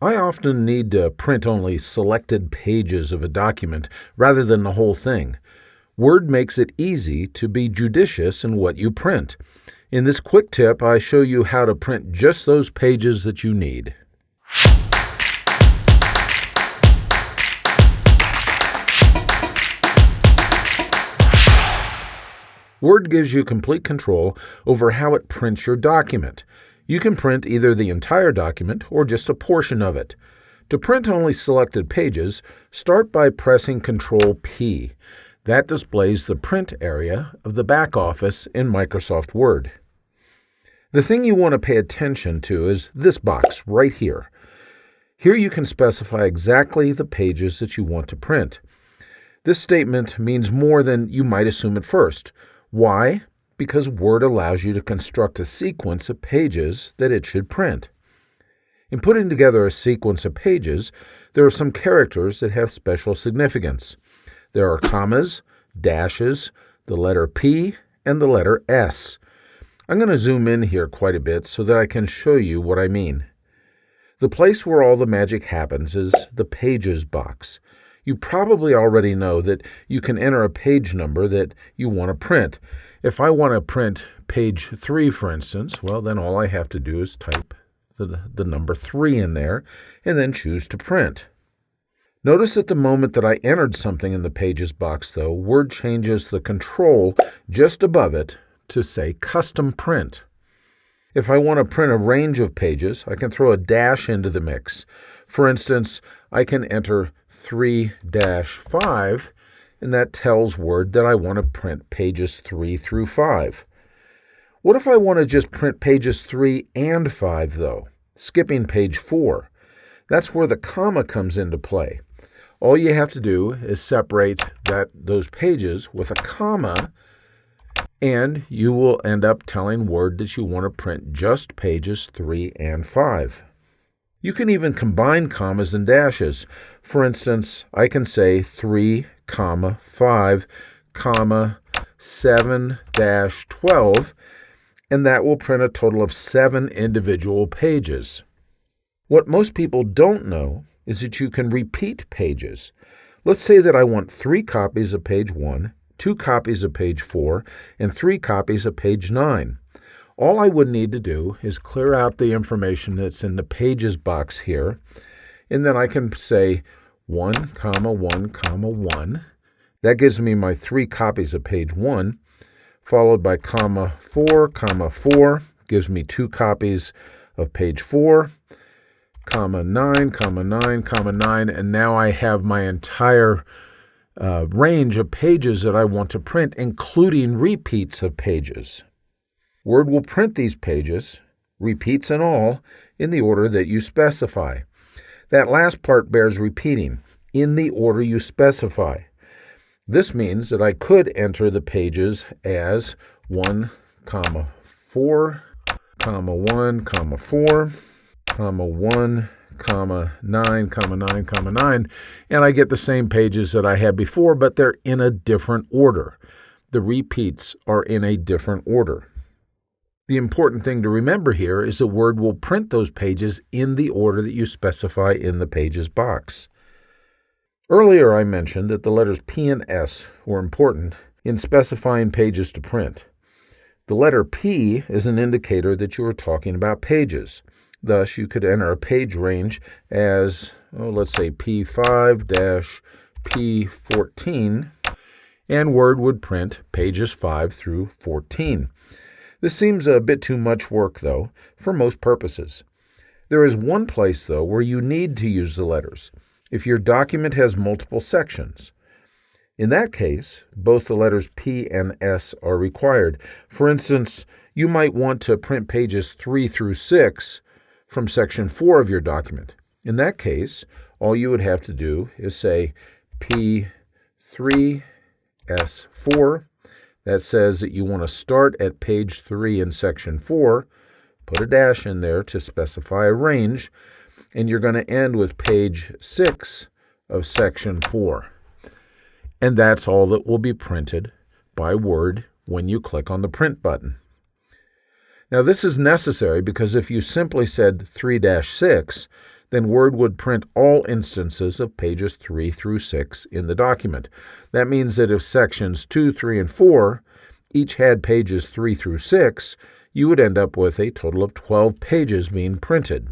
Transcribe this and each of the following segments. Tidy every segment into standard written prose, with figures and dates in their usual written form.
I often need to print only selected pages of a document rather than the whole thing. Word makes it easy to be judicious in what you print. In this quick tip, I show you how to print just those pages that you need. Word gives you complete control over how it prints your document. You can print either the entire document or just a portion of it. To print only selected pages, start by pressing Ctrl-P. That displays the print area of the back office in Microsoft Word. The thing you want to pay attention to is this box right here. Here you can specify exactly the pages that you want to print. This statement means more than you might assume at first. Why? Because Word allows you to construct a sequence of pages that it should print. In putting together a sequence of pages, there are some characters that have special significance. There are commas, dashes, the letter P, and the letter S. I'm going to zoom in here quite a bit so that I can show you what I mean. The place where all the magic happens is the Pages box. You probably already know that you can enter a page number that you want to print. If I want to print page 3, for instance, well, then all I have to do is type the number 3 in there and then choose to print. Notice at the moment that I entered something in the Pages box, though, Word changes the control just above it to say Custom Print. If I want to print a range of pages, I can throw a dash into the mix. For instance, I can enter 3-5, and that tells Word that I want to print pages 3 through 5. What if I want to just print pages 3 and 5, though, skipping page 4? That's where the comma comes into play. All you have to do is separate those pages with a comma, and you will end up telling Word that you want to print just pages 3 and 5. You can even combine commas and dashes. For instance, I can say 3, 5, 7-12, and that will print a total of 7 individual pages. What most people don't know is that you can repeat pages. Let's say that I want 3 copies of page 1, 2 copies of page 4, and 3 copies of page 9. All I would need to do is clear out the information that's in the Pages box here, and then I can say 1, 1, 1. That gives me my 3 copies of page 1, followed by 4, 4, gives me 2 copies of page 4, 9, 9, and now I have my entire range of pages that I want to print, including repeats of pages. Word will print these pages, repeats and all, in the order that you specify. That last part bears repeating, in the order you specify. This means that I could enter the pages as 1, 4, 1, 4, 1, 9, and I get the same pages that I had before, but they're in a different order. The repeats are in a different order. The important thing to remember here is that Word will print those pages in the order that you specify in the Pages box. Earlier I mentioned that the letters P and S were important in specifying pages to print. The letter P is an indicator that you are talking about pages. Thus, you could enter a page range as, let's say P5-P14, and Word would print pages 5 through 14. This seems a bit too much work, though, for most purposes. There is one place, though, where you need to use the letters, if your document has multiple sections. In that case, both the letters P and S are required. For instance, you might want to print pages 3 through 6 from section 4 of your document. In that case, all you would have to do is say P3, S4. That says that you want to start at page 3 in section 4, put a dash in there to specify a range, and you're going to end with page 6 of section 4. And that's all that will be printed by Word when you click on the print button. Now this is necessary because if you simply said 3-6, then Word would print all instances of pages 3 through 6 in the document. That means that if sections 2, 3, and 4 each had pages 3 through 6, you would end up with a total of 12 pages being printed.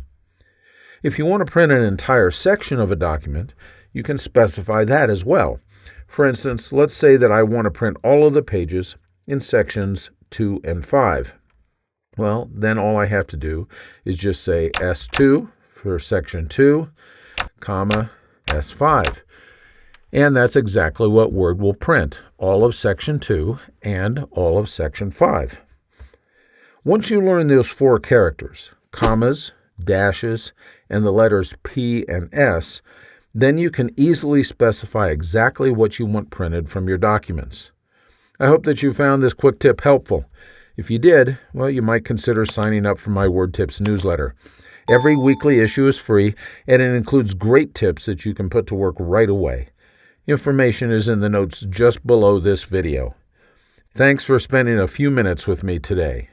If you want to print an entire section of a document, you can specify that as well. For instance, let's say that I want to print all of the pages in sections 2 and 5. Well, then all I have to do is just say S2 for section 2, comma, S5. And that's exactly what Word will print, all of section 2 and all of section 5. Once you learn those 4 characters, commas, dashes, and the letters P and S, then you can easily specify exactly what you want printed from your documents. I hope that you found this quick tip helpful. If you did, well, you might consider signing up for my Word Tips newsletter. Every weekly issue is free, and it includes great tips that you can put to work right away. Information is in the notes just below this video. Thanks for spending a few minutes with me today.